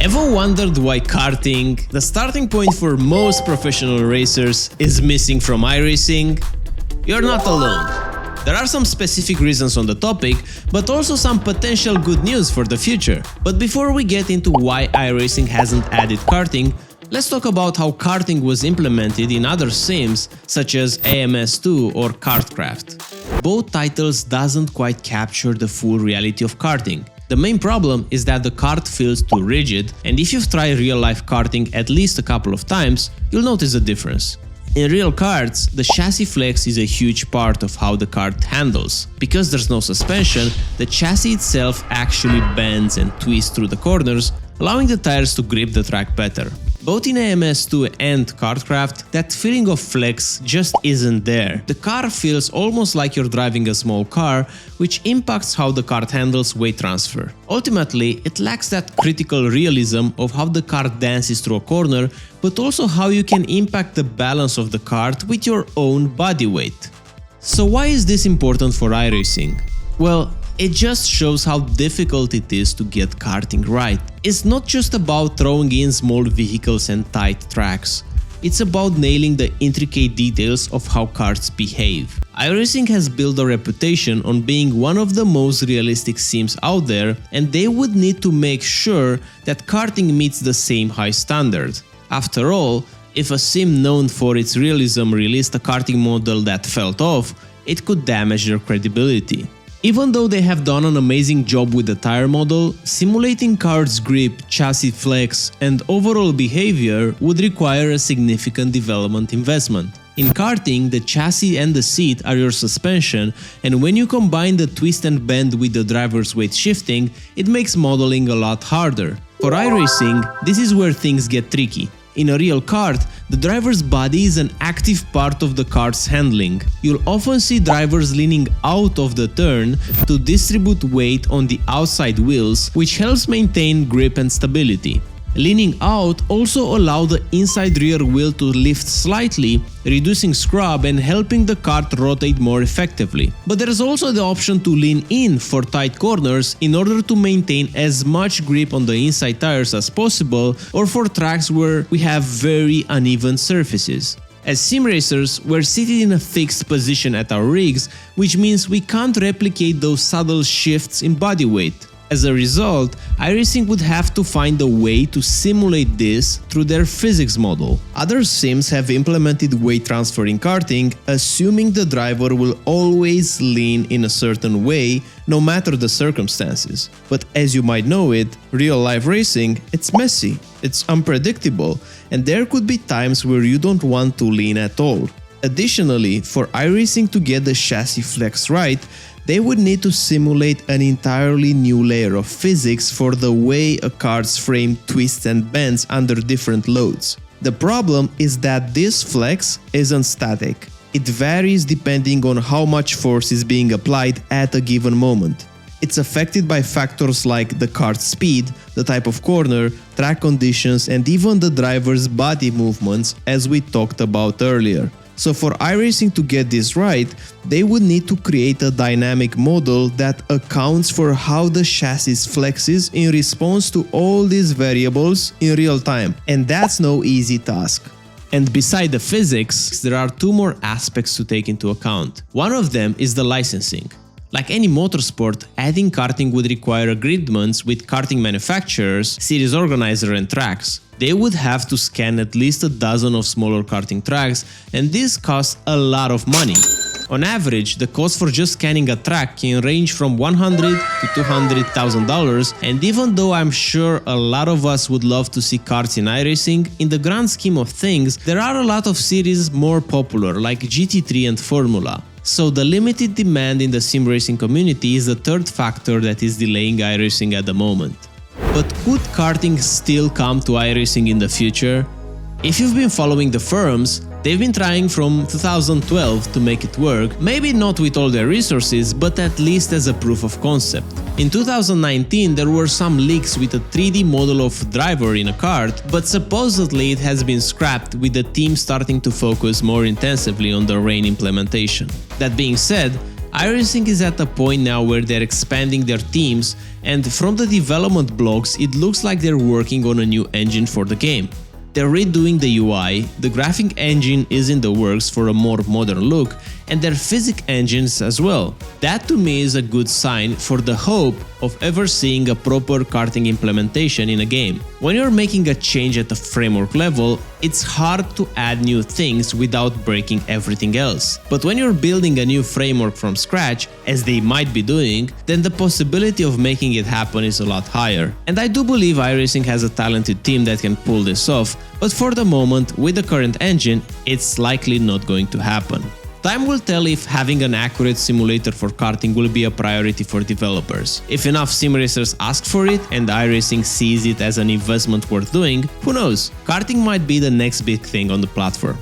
Ever wondered why karting, the starting point for most professional racers, is missing from iRacing? You're not alone. There are some specific reasons on the topic, but also some potential good news for the future. But before we get into why iRacing hasn't added karting, let's talk about how karting was implemented in other sims such as AMS2 or KartKraft. Both titles doesn't quite capture the full reality of karting. The main problem is that the kart feels too rigid, and if you've tried real-life karting at least a couple of times, you'll notice a difference. In real karts, the chassis flex is a huge part of how the kart handles. Because there's no suspension, the chassis itself actually bends and twists through the corners, allowing the tires to grip the track better. Both in AMS2 and KartKraft, that feeling of flex just isn't there. The car feels almost like you're driving a small car, which impacts how the kart handles weight transfer. Ultimately, it lacks that critical realism of how the kart dances through a corner, but also how you can impact the balance of the kart with your own body weight. So why is this important for iRacing? Well, it just shows how difficult it is to get karting right. It's not just about throwing in small vehicles and tight tracks. It's about nailing the intricate details of how karts behave. iRacing has built a reputation on being one of the most realistic sims out there, and they would need to make sure that karting meets the same high standard. After all, if a sim known for its realism released a karting model that felt off, it could damage their credibility. Even though they have done an amazing job with the tire model, simulating kart's grip, chassis flex, and overall behavior would require a significant development investment. In karting, the chassis and the seat are your suspension, and when you combine the twist and bend with the driver's weight shifting, it makes modeling a lot harder. For iRacing, this is where things get tricky. In a real kart, the driver's body is an active part of the kart's handling. You'll often see drivers leaning out of the turn to distribute weight on the outside wheels, which helps maintain grip and stability. Leaning out also allows the inside rear wheel to lift slightly, reducing scrub and helping the kart rotate more effectively. But there is also the option to lean in for tight corners in order to maintain as much grip on the inside tires as possible, or for tracks where we have very uneven surfaces. As sim racers, we're seated in a fixed position at our rigs, which means we can't replicate those subtle shifts in body weight. As a result, iRacing would have to find a way to simulate this through their physics model. Other sims have implemented weight transfer in karting, assuming the driver will always lean in a certain way, no matter the circumstances. But as you might know it, real-life racing, it's messy, it's unpredictable, and there could be times where you don't want to lean at all. Additionally, for iRacing to get the chassis flex right, they would need to simulate an entirely new layer of physics for the way a kart's frame twists and bends under different loads. The problem is that this flex isn't static. It varies depending on how much force is being applied at a given moment. It's affected by factors like the kart's speed, the type of corner, track conditions, and even the driver's body movements, as we talked about earlier. So for iRacing to get this right, they would need to create a dynamic model that accounts for how the chassis flexes in response to all these variables in real time. And that's no easy task. And beside the physics, there are two more aspects to take into account. One of them is the licensing. Like any motorsport, adding karting would require agreements with karting manufacturers, series organizer and tracks. They would have to scan at least a dozen of smaller karting tracks, and this costs a lot of money. On average, the cost for just scanning a track can range from $100,000 to $200,000, and even though I'm sure a lot of us would love to see karts in iRacing, in the grand scheme of things, there are a lot of series more popular, like GT3 and Formula. So the limited demand in the sim racing community is the third factor that is delaying iRacing at the moment. But could karting still come to iRacing in the future? If you've been following the forums, they've been trying from 2012 to make it work, maybe not with all their resources, but at least as a proof of concept. In 2019 there were some leaks with a 3D model of driver in a kart, but supposedly it has been scrapped with the team starting to focus more intensively on the rain implementation. That being said, iRacing is at a point now where they're expanding their teams, and from the development blogs it looks like they're working on a new engine for the game. They're redoing the UI, the graphic engine is in the works for a more modern look, and their physics engines as well. That to me is a good sign for the hope of ever seeing a proper karting implementation in a game. When you're making a change at the framework level, it's hard to add new things without breaking everything else. But when you're building a new framework from scratch, as they might be doing, then the possibility of making it happen is a lot higher. And I do believe iRacing has a talented team that can pull this off, but for the moment, with the current engine, it's likely not going to happen. Time will tell if having an accurate simulator for karting will be a priority for developers. If enough sim racers ask for it and iRacing sees it as an investment worth doing, who knows? Karting might be the next big thing on the platform.